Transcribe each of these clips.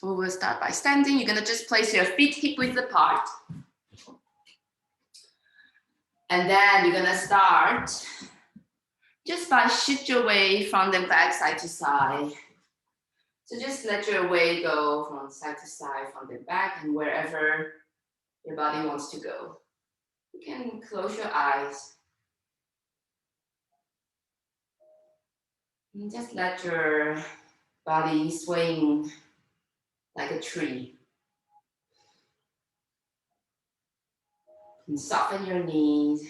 So we'll start by standing. You're gonna just place your feet hip width apart. And then you're gonna start just by shift your weight from the back side to side. So just let your weight go from side to side, from the back and wherever your body wants to go. You can close your eyes. And just let your body swing like a tree. And soften your knees.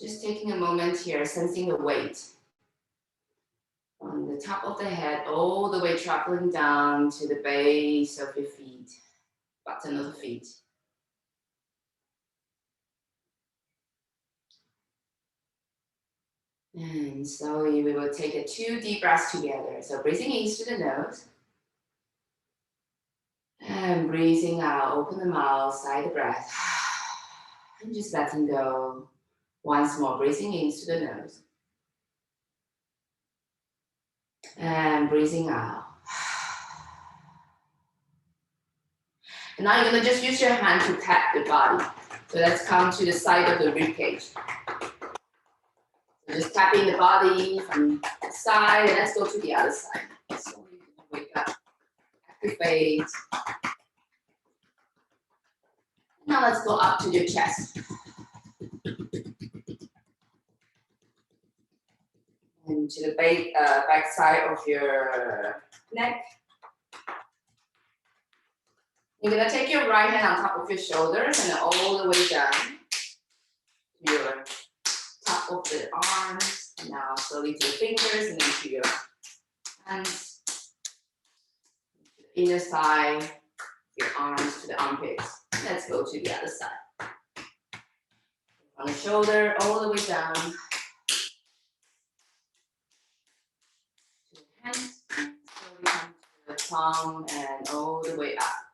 Just taking a moment here, sensing the weight from the top of the head, all the way traveling down to the base of your feet, bottom of the feet. And slowly we will take 2 deep breaths together. So breathing in through the nose. And breathing out, open the mouth, sigh the breath. And just letting go. Once more, breathing in through the nose. And breathing out. And now you're gonna just use your hand to tap the body. So let's come to the side of the rib cage. So just tapping the body from the side, and let's go to the other side. So you can wake up, activate. Now let's go up to your chest. And to the back side of your neck. You're gonna take your right hand on top of your shoulders and all the way down to your top of the arms. And now slowly to the fingers and then to your hands. To the inner side, your arms to the armpits. Let's go to the other side. On the shoulder, all the way down. To the hands, slowly come to the palm and all the way up.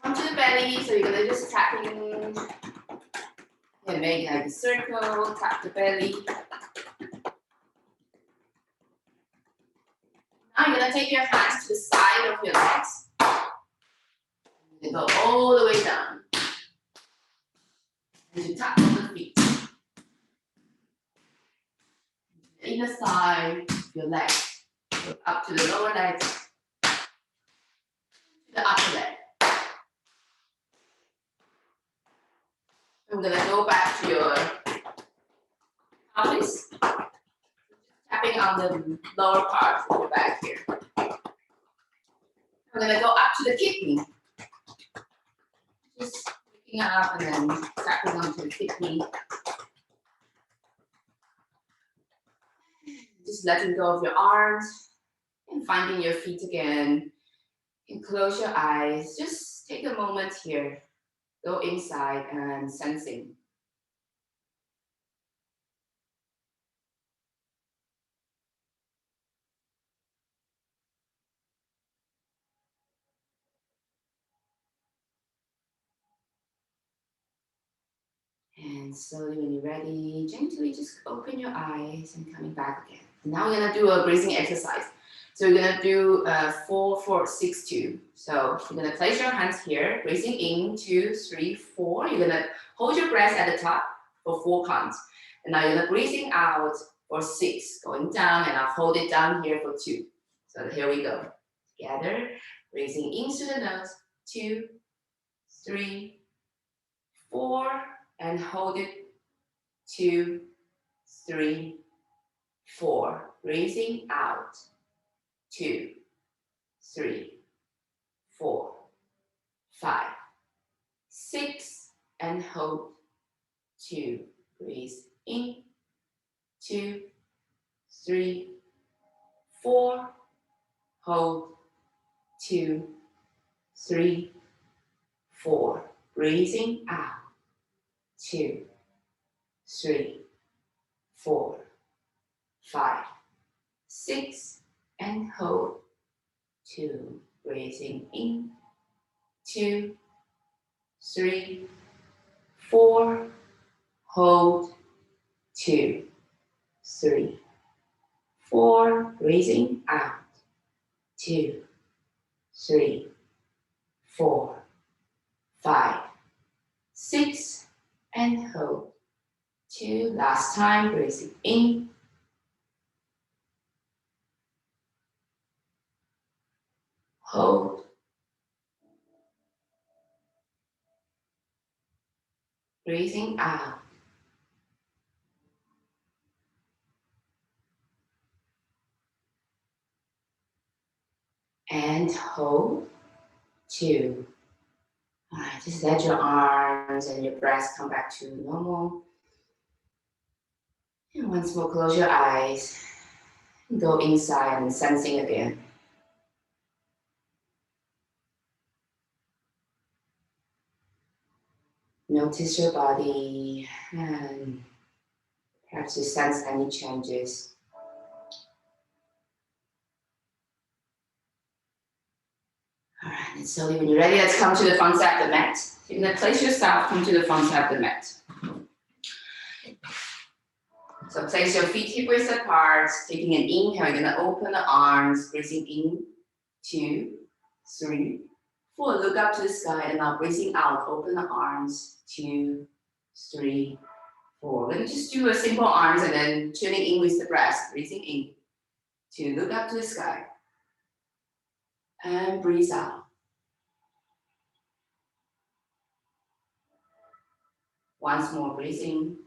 Come to the belly, so you're gonna just tap in and make like a circle, tap the belly. Now you're gonna take your hands to the side of your legs and go all the way down. And you tap on the feet. The inner side of your legs, go up to the lower leg, to the upper leg. I'm gonna go back to your pelvis, tapping on the lower part of your back here. I'm gonna go up to the kidney. Just picking up and then tapping onto the kidney. Just letting go of your arms and finding your feet again. And close your eyes. Just take a moment here. Go inside and sensing. And slowly, when you're ready, gently just open your eyes and coming back again. Now we're gonna do a breathing exercise. So we're gonna do 4, 4, 6, 2. So you're gonna place your hands here, breathing in, 2, 3, 4. You're gonna hold your breath at the top for 4 counts. And now you're gonna breathing out for 6, going down, and I'll hold it down here for 2. So here we go. Together, breathing in through the nose, 2, 3, 4, and hold it, 2, 3, 4. Breathing out, 2, 3, 4, 5, 6, and hold, 2. Breathe in, 2, 3, 4, hold, 2, 3, 4. Breathing out, 2, 3, 4, 5, 6, and hold, 2. Breathing in, 2, 3, 4, hold, 2, 3, 4, breathing out, 2, 3, 4, 5, 6, and hold, 2, last time, breathing in, hold, breathing out, and hold, 2. All right, just let your arms and your breath come back to normal. And once more, close your eyes. Go inside and sensing again. Notice your body and perhaps you sense any changes. All right, and slowly when you're ready, let's come to the front side of the mat. You're gonna place yourself, come to the front side of the mat. So place your feet hip width apart, taking an inhale, you're gonna open the arms, breathing in, 2, 3, 4, look up to the sky, and now breathing out, open the arms, 2, 3, 4. Let me just do a simple arms and then tuning in with the breath, breathing in, 2, look up to the sky, and breathe out. Once more, breathing.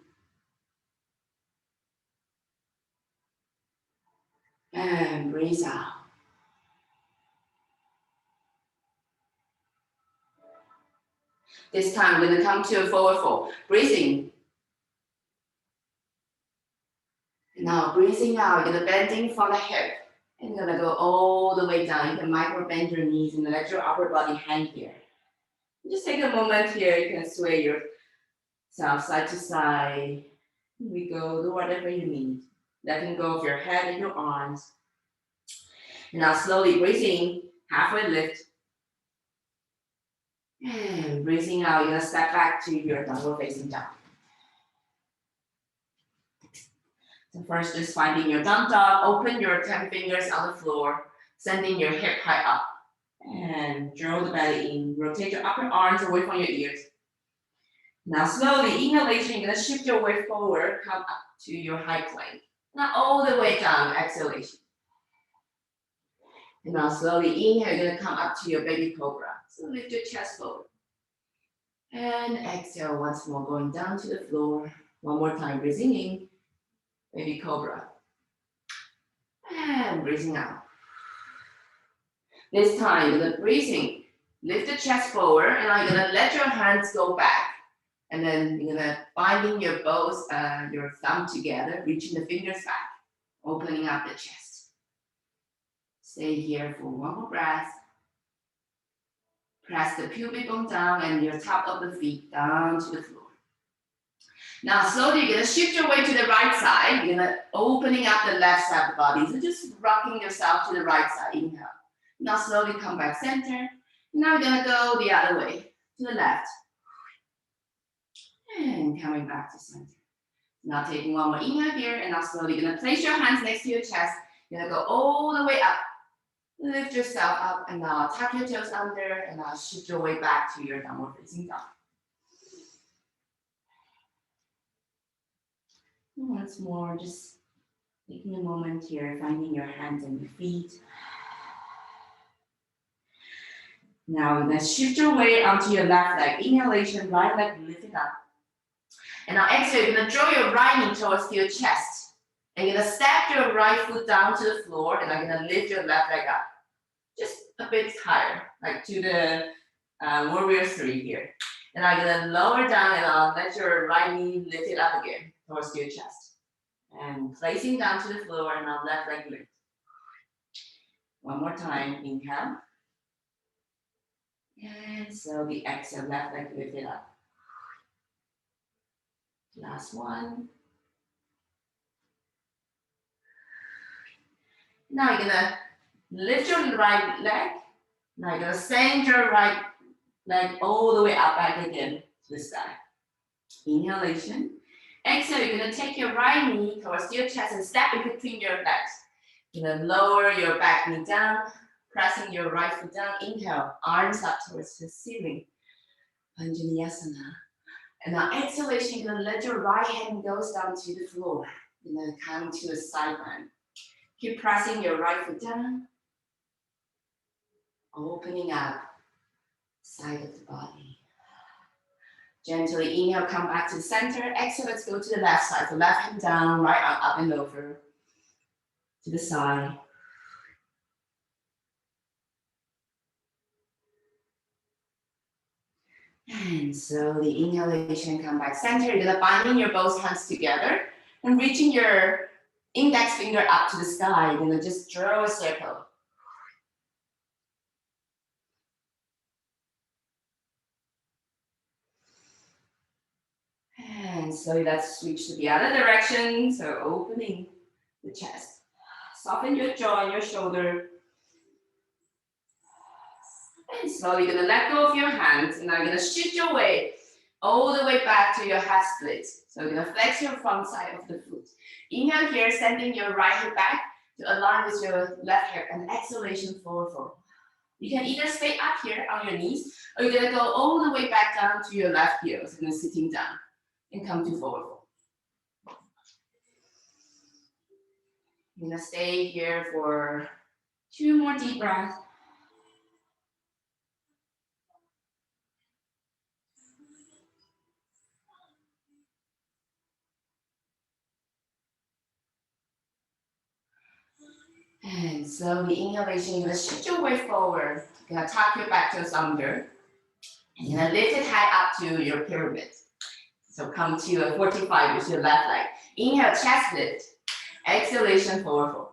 And breathe out. This time, we're gonna come to a forward fold. Breathing. Now, breathing out, you're gonna bending from the hip. And you're gonna go all the way down. You can micro bend your knees and let your upper body hang here. Just take a moment here. You can sway yourself side to side. Here we go, do whatever you need. Letting go of your head and your arms. And now slowly breathing, halfway lift. And breathing out, you're gonna step back to your downward facing dog. So first, just finding your down dog, open your 10 fingers on the floor, sending your hip height up. And draw the belly in, rotate your upper arms away from your ears. Now slowly, inhalation, you're gonna shift your weight forward, come up to your high plank. Now all the way down, exhalation. And now slowly inhale, you're gonna come up to your baby cobra. So lift your chest forward. And exhale once more, going down to the floor. One more time, breathing in, baby cobra. And breathing out. This time, you're gonna breathing, lift the chest forward, and now you're gonna let your hands go back. And then you're gonna binding your both, your thumb together, reaching the fingers back, opening up the chest. Stay here for one more breath. Press the pubic bone down and your top of the feet down to the floor. Now slowly you're gonna shift your weight to the right side. You're gonna opening up the left side of the body. So just rocking yourself to the right side, inhale. Now slowly come back center. Now we're gonna go the other way, to the left. And coming back to center. Now taking one more inhale here, and now slowly you're gonna place your hands next to your chest. You're gonna go all the way up. Lift yourself up, and now tuck your toes under, and now shift your way back to your downward facing dog. Once more, just taking a moment here, finding your hands and your feet. Now we're gonna shift your weight onto your left leg. Inhalation, right leg lifted up. And now exhale, you're gonna draw your right knee towards your chest. And you're gonna step your right foot down to the floor, and I'm gonna lift your left leg up. Just a bit higher, like to the warrior 3 here. And I'm gonna lower down and I'll let your right knee lift it up again towards your chest. And placing down to the floor, and now left leg lift. One more time, inhale. And slowly exhale, left leg lift it up. Last one. Now you're gonna lift your right leg. Now you're gonna send your right leg all the way up back again to the sky. Inhalation. Exhale, you're gonna take your right knee towards your chest and step in between your legs. You're gonna lower your back knee down, pressing your right foot down. Inhale, arms up towards the ceiling. Anjaneyasana. And now exhalation, you're gonna let your right hand goes down to the floor. You're gonna come to a side bend. Keep pressing your right foot down. Opening up side of the body. Gently inhale, come back to the center. Exhale, let's go to the left side. So left hand down, right arm up and over. To the side. And slowly inhalation, come back center. You're gonna binding your both hands together and reaching your index finger up to the sky. You're gonna just draw a circle. And slowly let's switch to the other direction. So opening the chest. Soften your jaw and your shoulder. And slowly you're gonna let go of your hands and now you're gonna shift your weight all the way back to your head split. So you're gonna flex your front side of the foot. Inhale here, sending your right hip back to align with your left hip, and exhalation forward fold. You can either stay up here on your knees or you're gonna go all the way back down to your left heel. So you're gonna sitting down and come to forward fold. You're gonna stay here for 2 more deep breaths. And slowly inhalation, you're gonna shift your weight forward. You're gonna tuck your back toes under. And you're gonna lift it high up to your pyramid. So come to a 45 with your left leg. Inhale, chest lift. Exhalation, forward fold.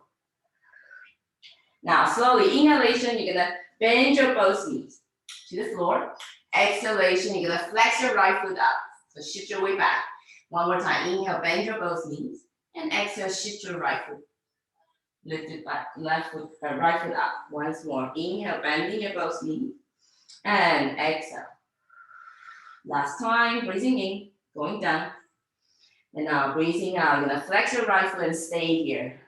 Now slowly, inhalation, you're gonna bend your both knees to the floor. Exhalation, you're gonna flex your right foot up. So shift your way back. One more time, inhale, bend your both knees. And exhale, shift your right foot. Lift it back, left foot, right foot up. Once more, inhale, bending your both knees. And exhale. Last time, breathing in, going down. And now breathing out, you're gonna flex your right foot and stay here.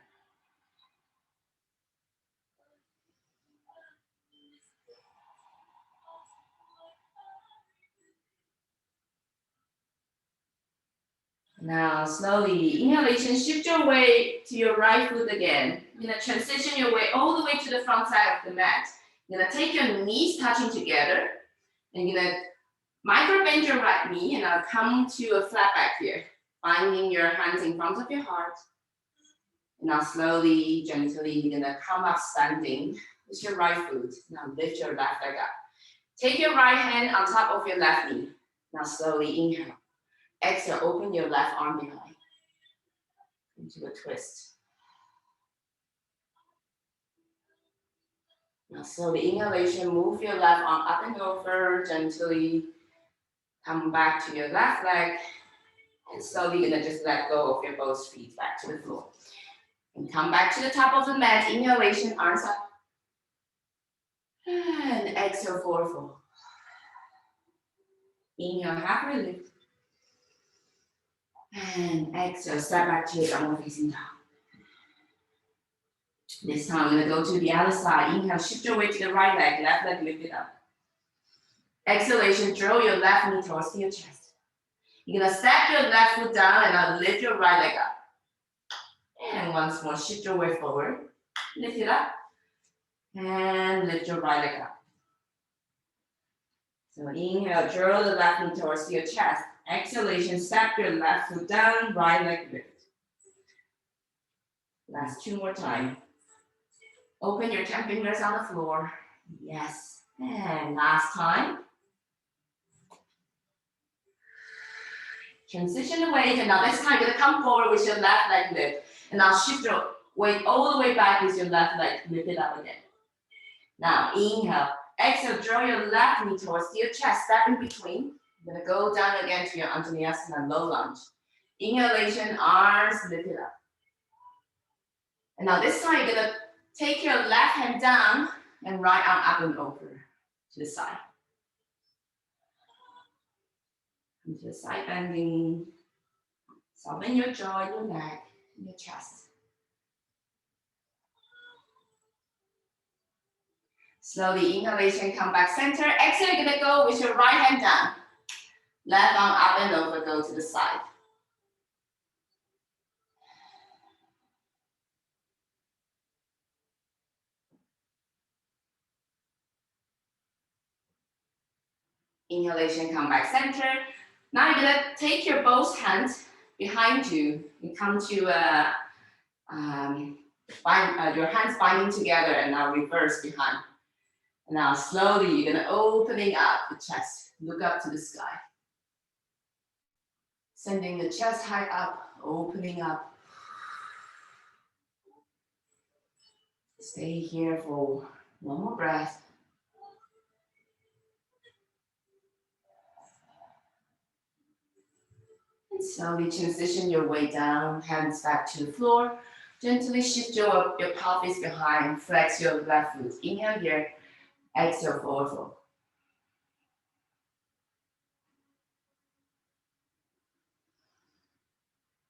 Now slowly, inhalation, shift your weight to your right foot again. You're gonna transition your weight all the way to the front side of the mat. You're gonna take your knees touching together. And you're gonna micro bend your right knee and now come to a flat back here. Finding your hands in front of your heart. And now slowly, gently, you're gonna come up standing with your right foot. Now lift your left leg up. Take your right hand on top of your left knee. Now slowly inhale. Exhale, open your left arm behind. Into a twist. Now slowly inhalation, move your left arm up and over. Gently come back to your left leg. And slowly you're gonna just let go of your both feet back to the floor. And come back to the top of the mat. Inhalation, arms up. And exhale, forward fold. Inhale, halfway lift. And exhale, step back to your downward facing dog. This time, we're gonna go to the other side. Inhale, shift your weight to the right leg, left leg lift it up. Exhalation, draw your left knee towards your chest. You're gonna step your left foot down and now lift your right leg up. And once more, shift your weight forward, lift it up, and lift your right leg up. So inhale, draw the left knee towards your chest. Exhalation, step your left foot down, right leg lift. Last 2 more times. Open your 10 fingers on the floor. Yes. And last time. Transition the weight, and now this time you're gonna come forward with your left leg lift. And now shift your weight all the way back with your left leg, lift it up again. Now inhale, exhale, draw your left knee towards your chest, step in between. You're gonna go down again to your Anjaneyasana, low lunge. Inhalation, arms lifted up. And now this time you're gonna take your left hand down and right arm up and over to the side. Come to the side bending. Soften your jaw, your neck, and your chest. Slowly, inhalation, come back center. Exhale, you're gonna go with your right hand down. Left arm up and over, go to the side. Inhalation, come back center. Now you're gonna take your both hands behind you and come to your hands binding together and now reverse behind. And now slowly you're gonna opening up the chest. Look up to the sky. Sending the chest high up, opening up. Stay here for one more breath. And slowly transition your way down, hands back to the floor. Gently shift your pelvis behind, flex your left foot. Inhale here, exhale, forward fold.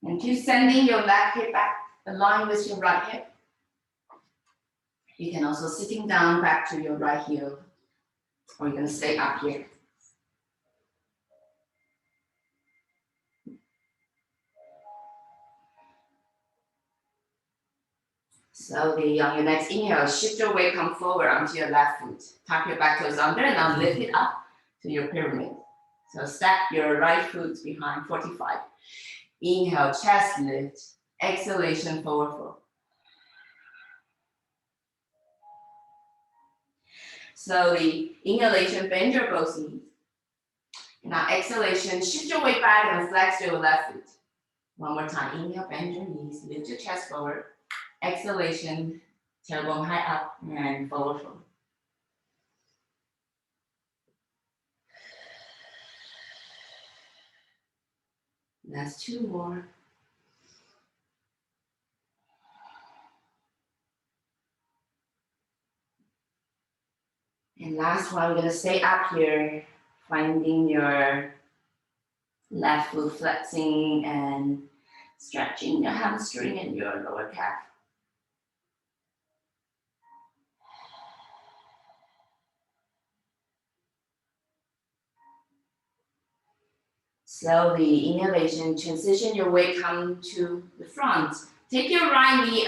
And keep sending your left hip back, align with your right hip. You can also sitting down back to your right heel, or you're gonna stay up here. Slowly on your next inhale, shift your weight, come forward onto your left foot. Tuck your back toes under and now lift it up to your pyramid. So stack your right foot behind 45. Inhale, chest lift. Exhalation, forward fold. Slowly, inhalation, bend your both knees. Now exhalation, shift your weight back and flex your left foot. One more time, inhale, bend your knees, lift your chest forward. Exhalation, tailbone high up and forward fold. Last two more. And last one, we're gonna stay up here, finding your left foot flexing and stretching your hamstring and your lower calf. Slowly, inhalation, transition your weight, come to the front. Take your right knee,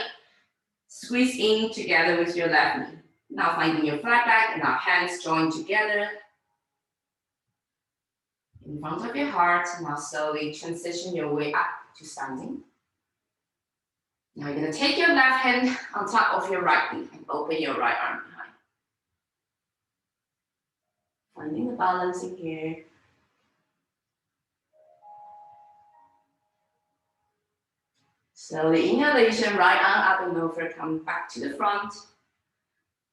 squeeze in together with your left knee. Now finding your flat back and our hands join together in front of your heart. Now slowly transition your way up to standing. Now you're gonna take your left hand on top of your right knee and open your right arm behind. Finding the balance in here. Slowly inhalation, right arm up and over, come back to the front.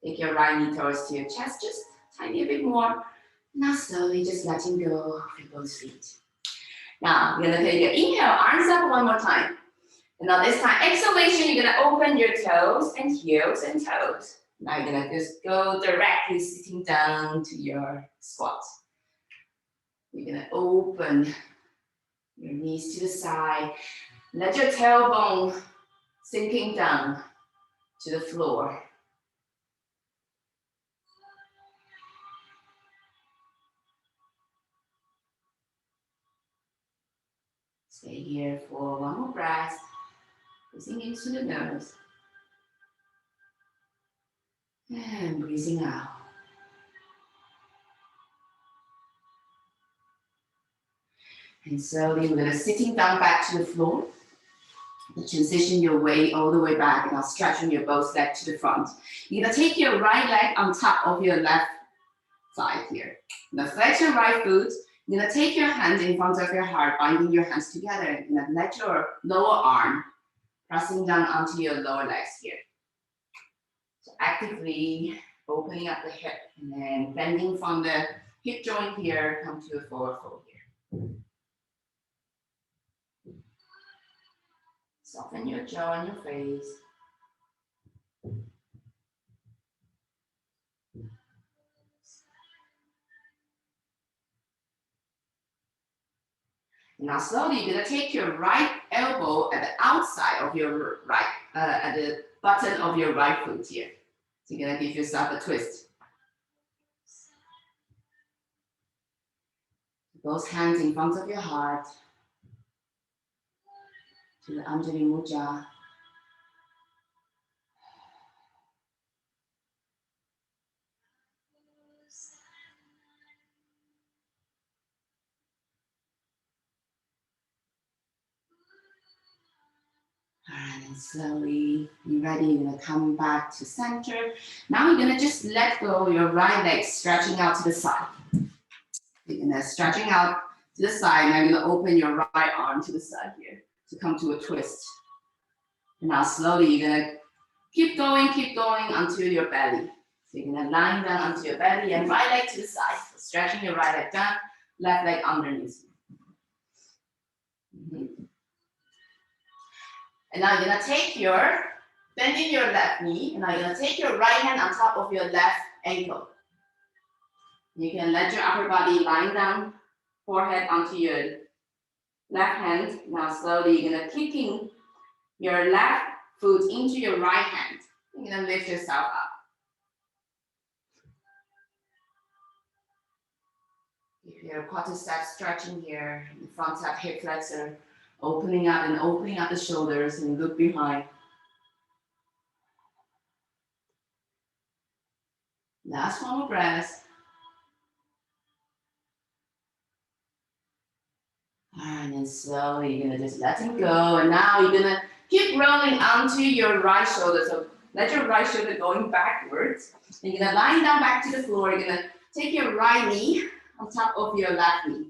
Take your right knee towards to your chest, just tiny bit more. Now slowly just letting go of your both feet. Now you're gonna take your inhale, arms up one more time. And now this time, exhalation, you're gonna open your toes and heels and toes. Now you're gonna just go directly sitting down to your squat. You're gonna open your knees to the side. Let your tailbone sinking down to the floor. Stay here for one more breath. Breathing into the nose. And breathing out. And slowly we're gonna sitting down back to the floor. Transition your weight all the way back and now stretching your both legs to the front. You're gonna take your right leg on top of your left side here. Now flex your right foot. You're gonna take your hands in front of your heart, binding your hands together, and then let your lower arm pressing down onto your lower legs here. So actively opening up the hip and then bending from the hip joint here, come to a forward fold here. Soften your jaw and your face. Now slowly, you're gonna take your right elbow at the outside of your right, at the button of your right foot here. So you're gonna give yourself a twist. Both hands in front of your heart to the Anjali Mudra. Alright, and slowly be ready. You're gonna come back to center. Now you're gonna just let go your right leg, stretching out to the side. You're gonna stretching out to the side. Now you're gonna open your right arm to the side here to come to a twist. And now slowly you're gonna keep going until your belly. So you're gonna line down onto your belly and right leg to the side. So stretching your right leg down, left leg underneath. And now you're gonna take your, bending your left knee, and now you're gonna take your right hand on top of your left ankle. You can let your upper body line down, forehead onto your left hand. Now slowly you're gonna kicking your left foot into your right hand. You're gonna lift yourself up. If your quadricep stretching here, the front side hip flexor, opening up the shoulders and look behind. Last one more breath. And then slowly you're gonna just let it go. And now you're gonna keep rolling onto your right shoulder. So let your right shoulder going backwards. And you're gonna lie down back to the floor. You're gonna take your right knee on top of your left knee.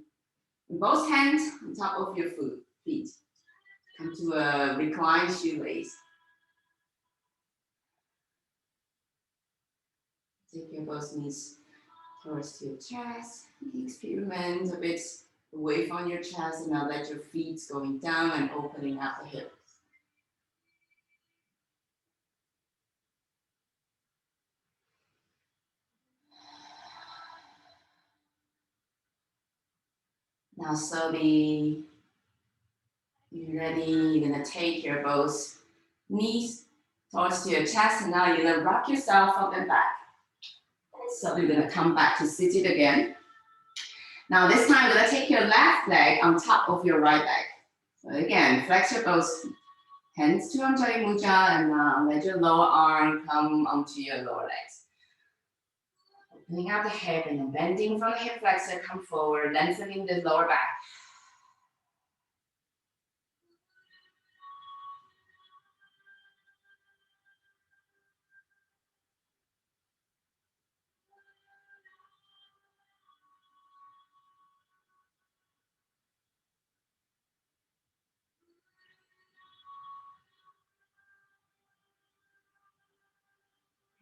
And both hands on top of your feet. Come to a reclined shoelace. Take your both knees towards your chest. Experiment a bit away from your chest, and now let your feet going down and opening up the hips. Now slowly, you're ready. You're gonna take your both knees towards your chest, and now you're gonna rock yourself up and back. So you're gonna come back to seated again. Now this time, you're gonna take your left leg on top of your right leg. So again, flex your both hands to Anjali Mudra, and let your lower arm come onto your lower legs. Opening out the hip and then bending from the hip flexor, come forward, lengthening the lower back.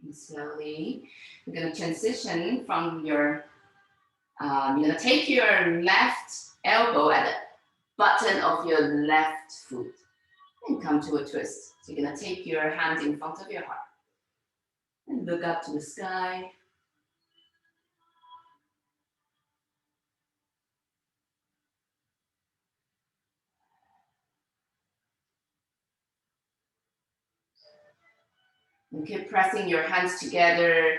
And slowly, we're gonna transition from your, you're gonna take your left elbow at the button of your left foot and come to a twist. So you're gonna take your hand in front of your heart and look up to the sky. And keep pressing your hands together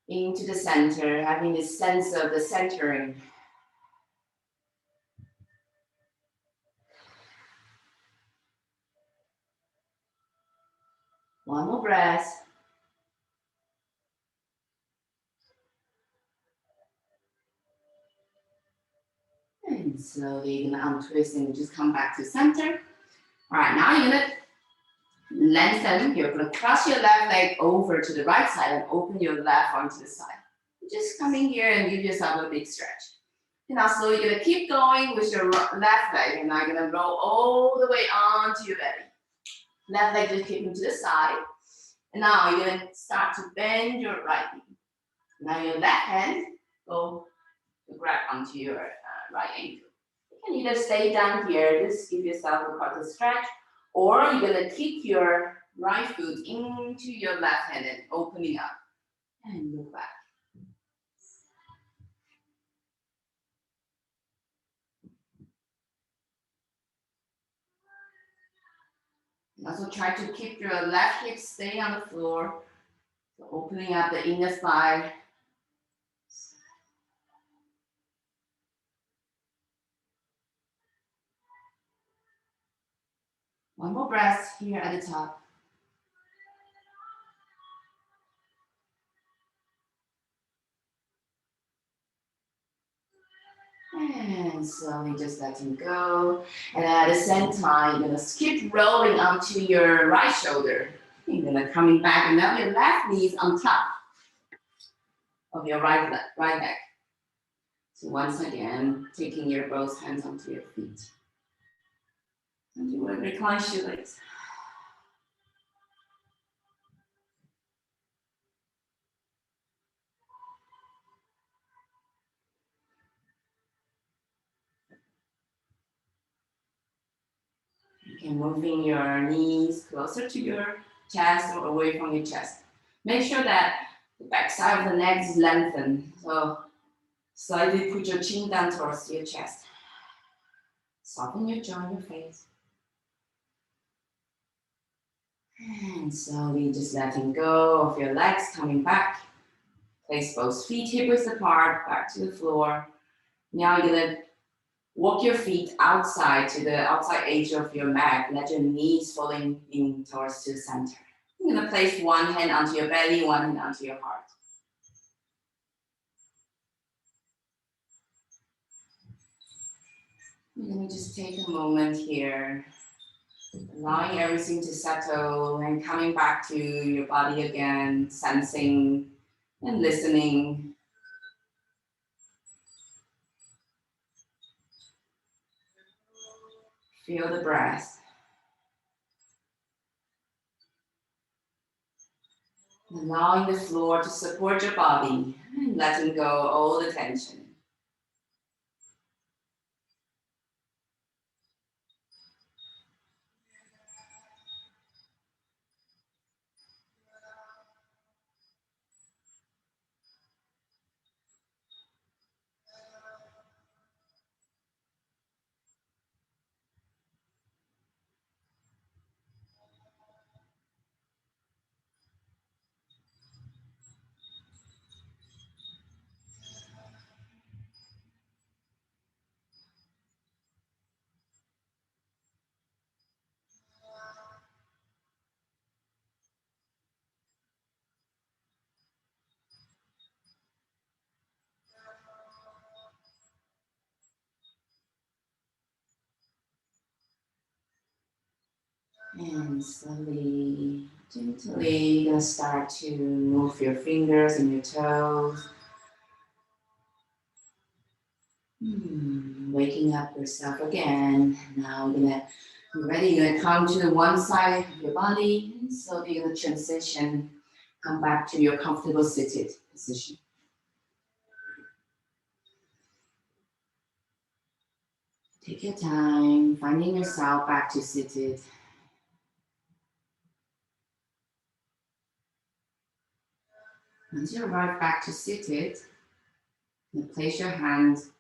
into the center, having this sense of the centering. One more breath. And slowly you're gonna untwist and just come back to center. All right, now you're gonna lengthen, you're gonna cross your left leg over to the right side and open your left arm to the side. Just come in here and give yourself a big stretch. And now slowly you're gonna keep going with your left leg, and now you're gonna roll all the way onto your belly. Left leg just kicking to the side. And now you're gonna start to bend your right knee. Now your left hand go to grab onto your right ankle. You can either stay down here, just give yourself a quarter stretch, or you're gonna kick your right foot into your left hand and opening up. And look back. And also try to keep your left hip stay on the floor. So opening up the inner thigh. One more breath here at the top. And slowly just letting go. And at the same time, you're gonna keep rolling onto your right shoulder. You're gonna coming back, and now your left knee is on top of your right leg. So once again, taking your both hands onto your feet. And you will recline your legs. Okay, moving your knees closer to your chest or away from your chest. Make sure that the back side of the neck is lengthened. So slightly put your chin down towards your chest. Soften your jaw and your face. And slowly just letting go of your legs, coming back. Place both feet hip width apart, back to the floor. Now you're gonna walk your feet outside to the outside edge of your mat. Let your knees falling in towards the center. You're gonna place one hand onto your belly, one hand onto your heart. Let me just take a moment here, allowing everything to settle and coming back to your body again, sensing and listening. Feel the breath. Allowing the floor to support your body and letting go all the tension. And slowly, gently, you're gonna start to move your fingers and your toes. Waking up yourself again. Now you're ready. You're gonna come to the one side of your body. And slowly you're gonna transition, come back to your comfortable seated position. Take your time, finding yourself back to seated. Once you arrive back to seated, you place your hands in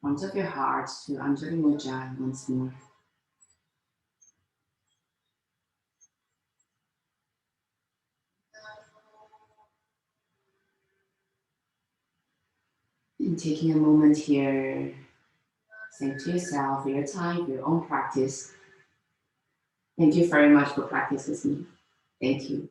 front of your heart to Anjali Mudra once more. And taking a moment here, saying to yourself, for your time, for your own practice. Thank you very much for practicing with me. Thank you.